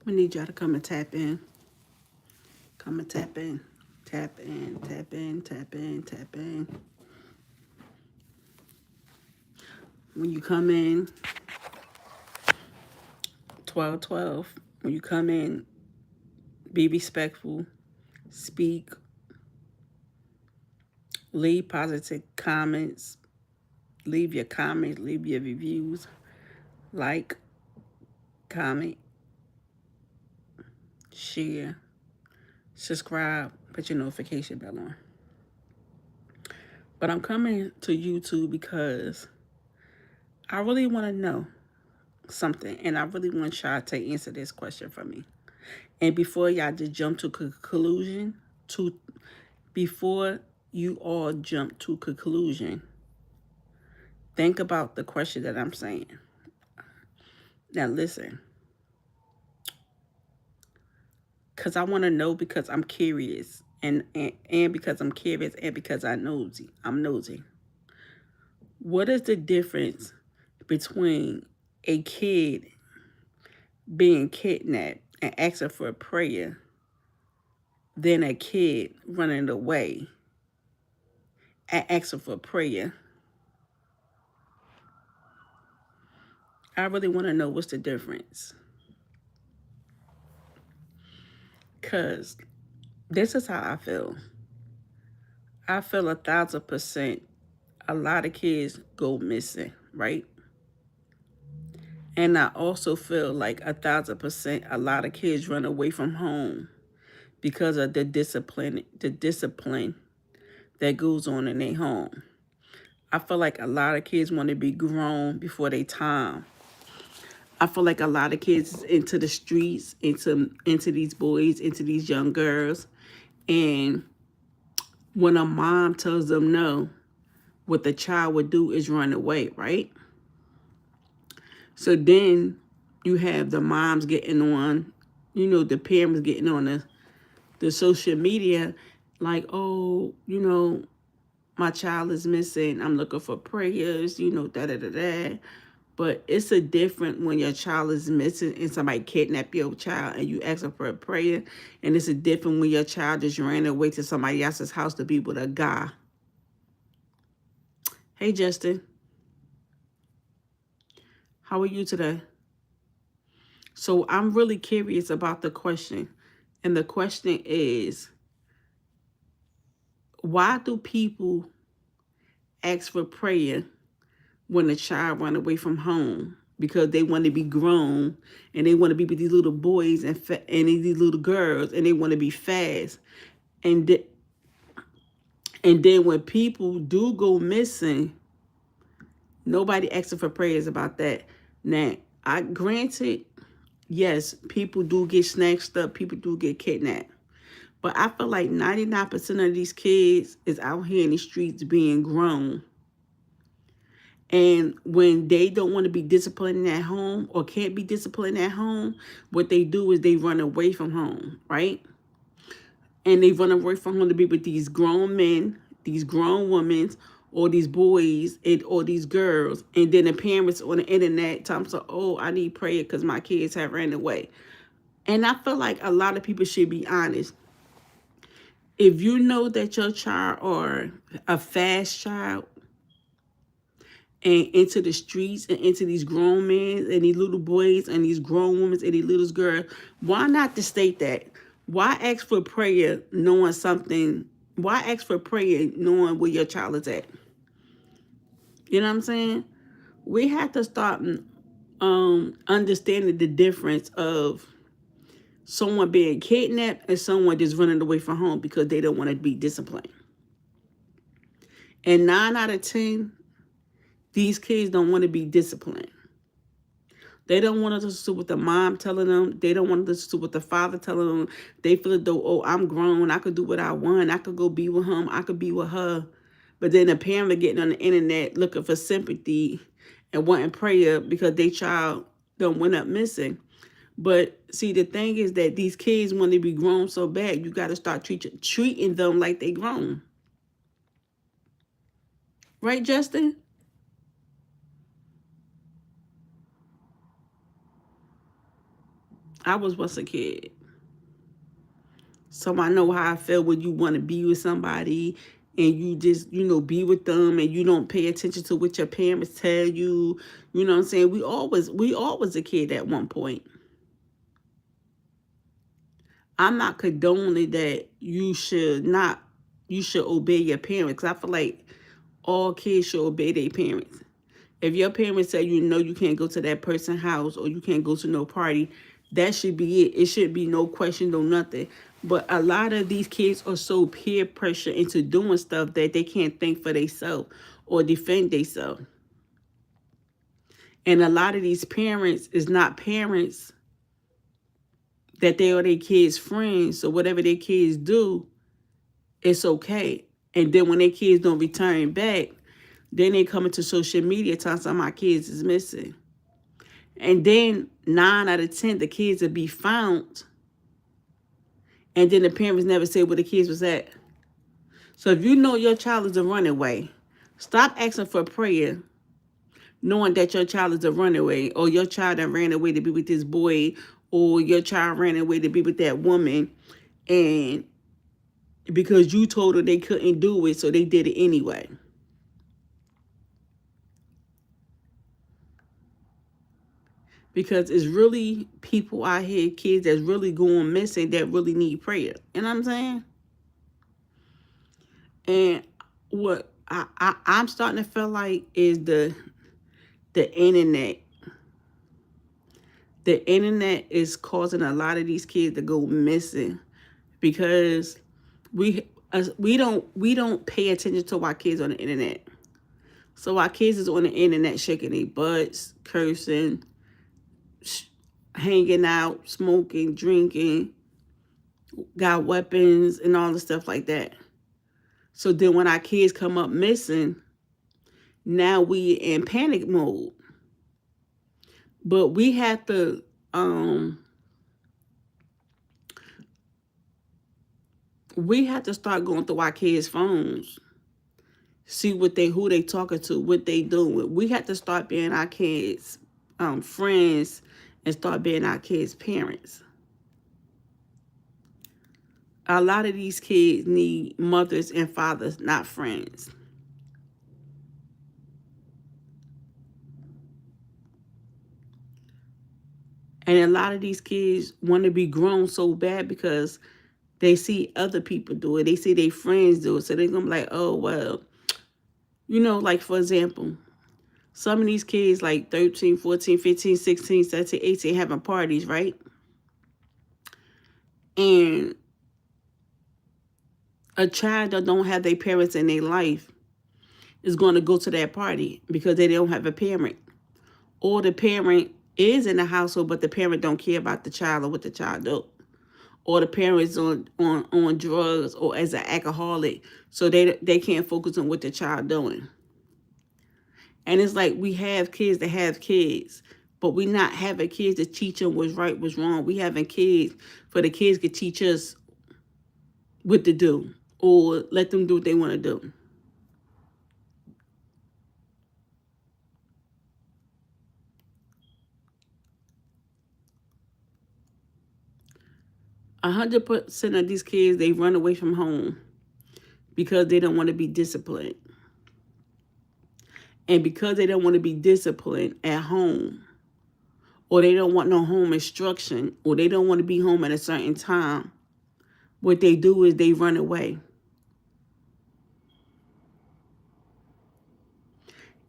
We need y'all to come and tap in. Come and tap in. Tap in, tap in, tap in, tap in. When you come in, 12:12. When you come in, be respectful. Speak. Leave positive comments. Leave your comments. Leave your reviews. Like, comment, share, subscribe, put your notification bell on. But I'm coming to YouTube because I really want to know something, and I really want y'all to answer this question for me. And before y'all just jump to conclusion, before you all jump to conclusion, think about the question that I'm saying. Now listen, because I want to know, because I'm curious, and because I'm curious, and because I'm nosy. What is the difference between a kid being kidnapped and asking for a prayer than a kid running away and asking for prayer? I really want to know what's the difference. Because this is how I feel. I feel 1,000% a lot of kids go missing, right? And I also feel like 1,000% a lot of kids run away from home because of the discipline that goes on in their home. I feel like a lot of kids want to be grown before they time. I feel like a lot of kids is into the streets, into these boys, into these young girls. And when a mom tells them no, what the child would do is run away, right? So then you have the moms getting on, the parents getting on the social media like, oh, my child is missing. I'm looking for prayers, da da da da. But it's a different when your child is missing and somebody kidnap your child and you ask them for a prayer. And it's a different when your child just ran away to somebody else's house to be with a guy. Hey, Justin. How are you today? So I'm really curious about the question. And the question is, why do people ask for prayer when a child run away from home? Because they want to be grown and they want to be with these little boys and these little girls, and they want to be fast. And and then when people do go missing, nobody asks for prayers about that. Now, I granted, yes, people do get snatched up, people do get kidnapped. But I feel like 99% of these kids is out here in the streets being grown. And when they don't want to be disciplined at home or can't be disciplined at home, what they do is they run away from home, right? And they run away from home to be with these grown men, these grown women, or these boys, or these girls. And then the parents on the internet tell them, oh, I need prayer because my kids have ran away. And I feel like a lot of people should be honest. If you know that your child or a fast child and into the streets and into these grown men and these little boys and these grown women and these little girls, why not to state that? Why ask for prayer knowing something? Why ask for prayer knowing where your child is at? You know what I'm saying? We have to start understanding the difference of someone being kidnapped and someone just running away from home because they don't want to be disciplined. And 9 out of 10, these kids don't want to be disciplined. They don't want to listen to what the mom telling them. They don't want to listen to what the father telling them. They feel as though, oh, I'm grown. I could do what I want. I could go be with him. I could be with her. But then the parent are getting on the internet looking for sympathy and wanting prayer because their child don't went up missing. But see, the thing is that these kids want to be grown so bad, you got to start treating them like they grown. Right, Justin? I was once a kid. So I know how I feel when you want to be with somebody and you just, be with them and you don't pay attention to what your parents tell you. You know what I'm saying? We always a kid at one point. I'm not condoning that you should obey your parents. 'Cause I feel like all kids should obey their parents. If your parents say you can't go to that person's house or you can't go to no party, that should be it. It should be no question, no nothing. But a lot of these kids are so peer pressure into doing stuff that they can't think for themselves or defend themselves. And a lot of these parents is not parents that they are their kids' friends. So whatever their kids do, it's okay. And then when their kids don't return back, then they come into social media telling some of my kids is missing. And then 9 out of 10, the kids will be found. And then the parents never say where the kids was at. So if you know your child is a runaway, stop asking for prayer, knowing that your child is a runaway, or your child that ran away to be with this boy, or your child ran away to be with that woman, and because you told her they couldn't do it, so they did it anyway. Because it's really people out here, kids that's really going missing that really need prayer. You know what I'm saying? And what I'm starting to feel like is the internet. The internet is causing a lot of these kids to go missing because we don't pay attention to our kids on the internet. So our kids is on the internet shaking their butts, cursing, hanging out, smoking, drinking, got weapons and all the stuff like that. So then when our kids come up missing, now we in panic mode. But we have to start going through our kids' phones, see who they talking to, what they doing. We have to start being our kids' friends and start being our kids' parents. A lot of these kids need mothers and fathers, not friends. And a lot of these kids want to be grown so bad because they see other people do it. They see their friends do it. So they're going to be like, oh, well, like for example, some of these kids like 13, 14, 15, 16, 17, 18 having parties, right? And a child that don't have their parents in their life is going to go to that party because they don't have a parent. Or the parent is in the household, but the parent don't care about the child or what the child do. Or the parents on drugs or as an alcoholic, so they can't focus on what the child doing. And it's like we have kids that have kids, but we not having kids to teach them what's right, what's wrong. We having kids for the kids to teach us what to do or let them do what they want to do. A 100% of these kids, they run away from home because they don't want to be disciplined. And because they don't want to be disciplined at home, or they don't want no home instruction, or they don't want to be home at a certain time, what they do is they run away.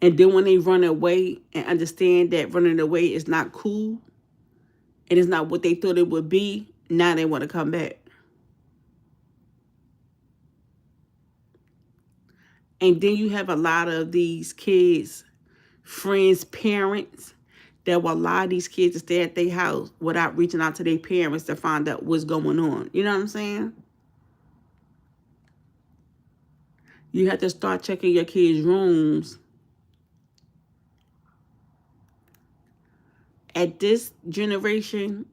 And then when they run away and understand that running away is not cool and it's not what they thought it would be, now they want to come back. And then you have a lot of these kids, friends, parents, that will allow these kids to stay at their house without reaching out to their parents to find out what's going on. You know what I'm saying? You have to start checking your kids' rooms. At this generation,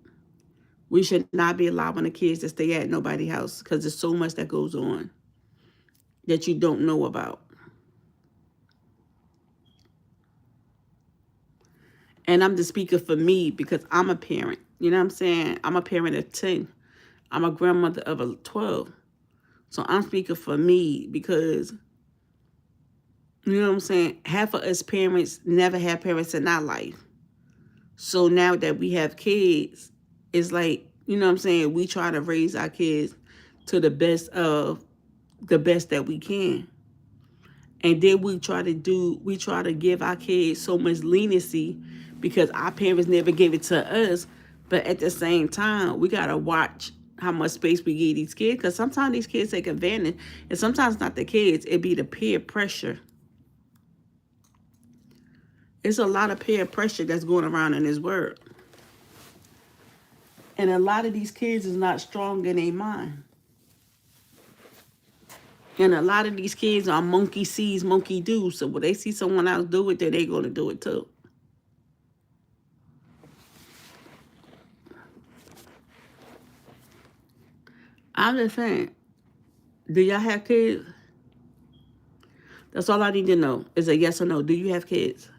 we should not be allowing the kids to stay at nobody's house because there's so much that goes on that you don't know about. And I'm just speaking for me because I'm a parent. You know what I'm saying? I'm a parent of 10. I'm a grandmother of a 12. So I'm speaking for me because, you know what I'm saying? Half of us parents never had parents in our life. So now that we have kids, it's like, you know what I'm saying? We try to raise our kids to the best that we can. And then we try to give our kids so much leniency because our parents never gave it to us. But at the same time, we got to watch how much space we give these kids, because sometimes these kids take advantage, and sometimes not the kids, it be the peer pressure. It's a lot of peer pressure that's going around in this world. And a lot of these kids is not strong in their mind. And a lot of these kids are monkey sees, monkey do. So when they see someone else do it, then they're going to do it too. I'm just saying, do y'all have kids? That's all I need to know is a yes or no. Do you have kids?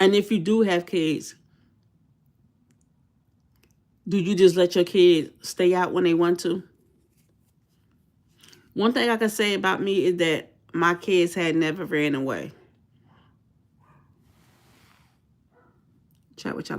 And if you do have kids, do you just let your kids stay out when they want to? One thing I can say about me is that my kids had never ran away. Chat with y'all.